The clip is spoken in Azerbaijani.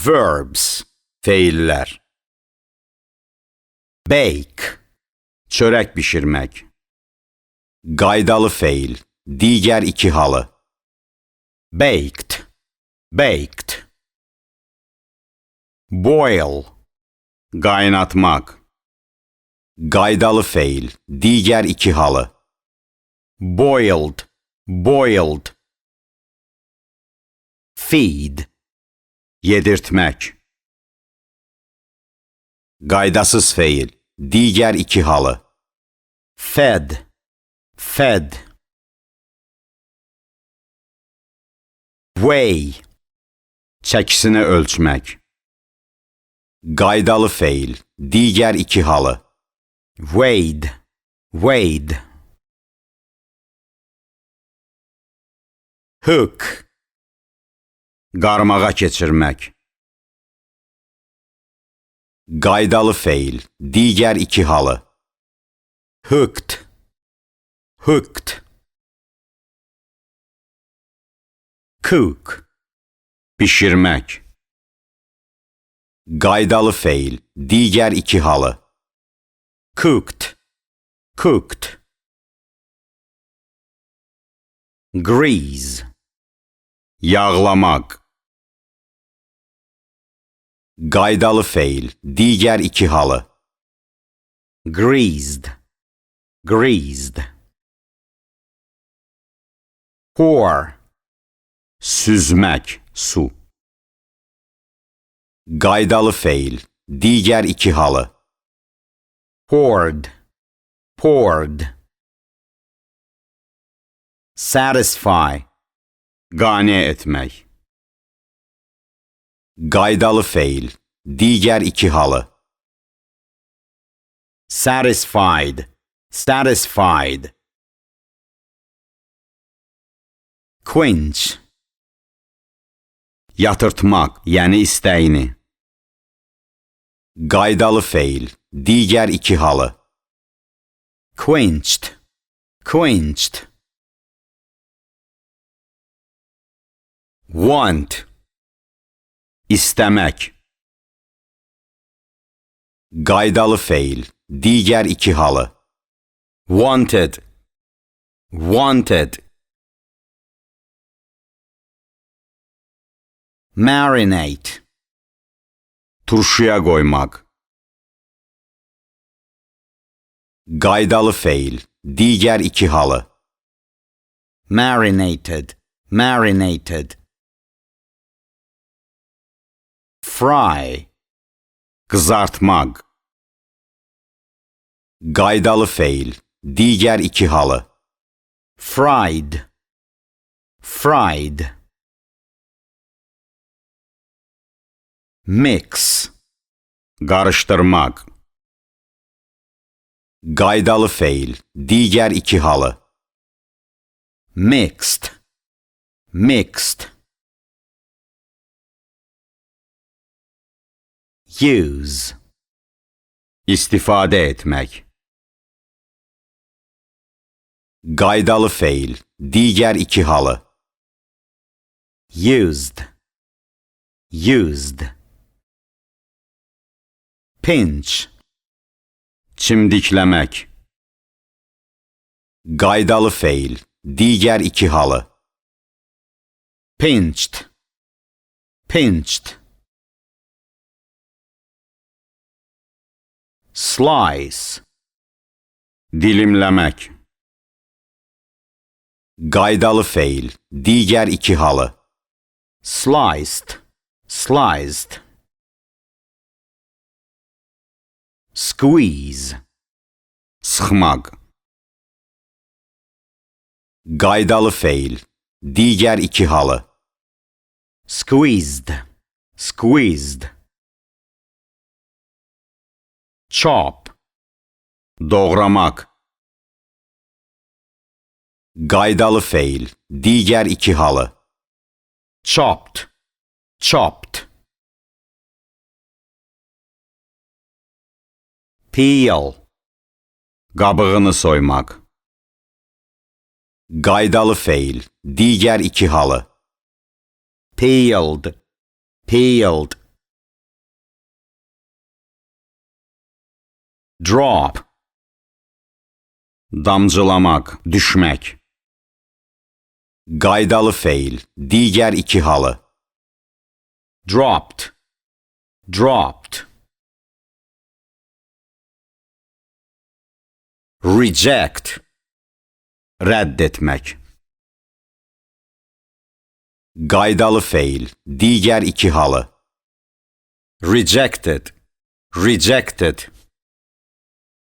Verbs, feillər. Bake, çörək bişirmək. Qaydalı feil, digər iki halı. Baked, baked. Boil, qaynatmaq. Qaydalı feil, digər iki halı. Boiled, boiled. Feed, yedirtmək. Qaydasız feil, digər iki halı. Fed, fed. Weigh, çəkisini ölçmək. Qaydalı feil, digər iki halı. Weighed, weighed. Hook, qarmağa keçirmək. Qaydalı feil, digər iki halı. Hooked, hooked. Cook, bişirmək. Qaydalı feil, digər iki halı. Cooked, cooked. Grease, yağlamaq. Qaydalı feil, digər iki halı. Greased, greased. Pour, süzmək, su. Qaydalı feil, digər iki halı. Poured, poured. Satisfy, qane etmək. Qaydalı feil, digər iki halı. Satisfied, satisfied. Quench, yatırtmaq, yəni istəyini. Qaydalı feil, digər iki halı. Quenched, quenched. Want, istəmək. Qaydalı feil, digər iki halı. Wanted, wanted. Marinate, turşuya qoymaq. Qaydalı feil, digər iki halı. Marinated, marinated. Fry, qızartmaq. Qaydalı feil, digər iki halı. Fried, fried. Mix, qarışdırmaq. Qaydalı feil, digər iki halı. Mixed, mixed. Use, istifadə etmək. Qaydalı feil, digər iki halı. Used, used. Pinch, çimdikləmək. Qaydalı feil, digər iki halı. Pinched, pinched. Slice, dilimləmək. Qaydalı feil, digər iki halı. Sliced, sliced. Squeeze, sıxmaq. Qaydalı feil, digər iki halı. Squeezed, squeezed. Chop, doğramaq. Qaydalı feil, digər iki halı. Chopped, chopped. Peel, qabığını soymaq. Qaydalı feil, digər iki halı. Peeled, peeled. Drop. Damcılamaq, düşmək. Qaydalı feil, digər iki halı. Dropped. Dropped. Reject. Rədd etmək. Qaydalı feil, digər iki halı. Rejected. Rejected.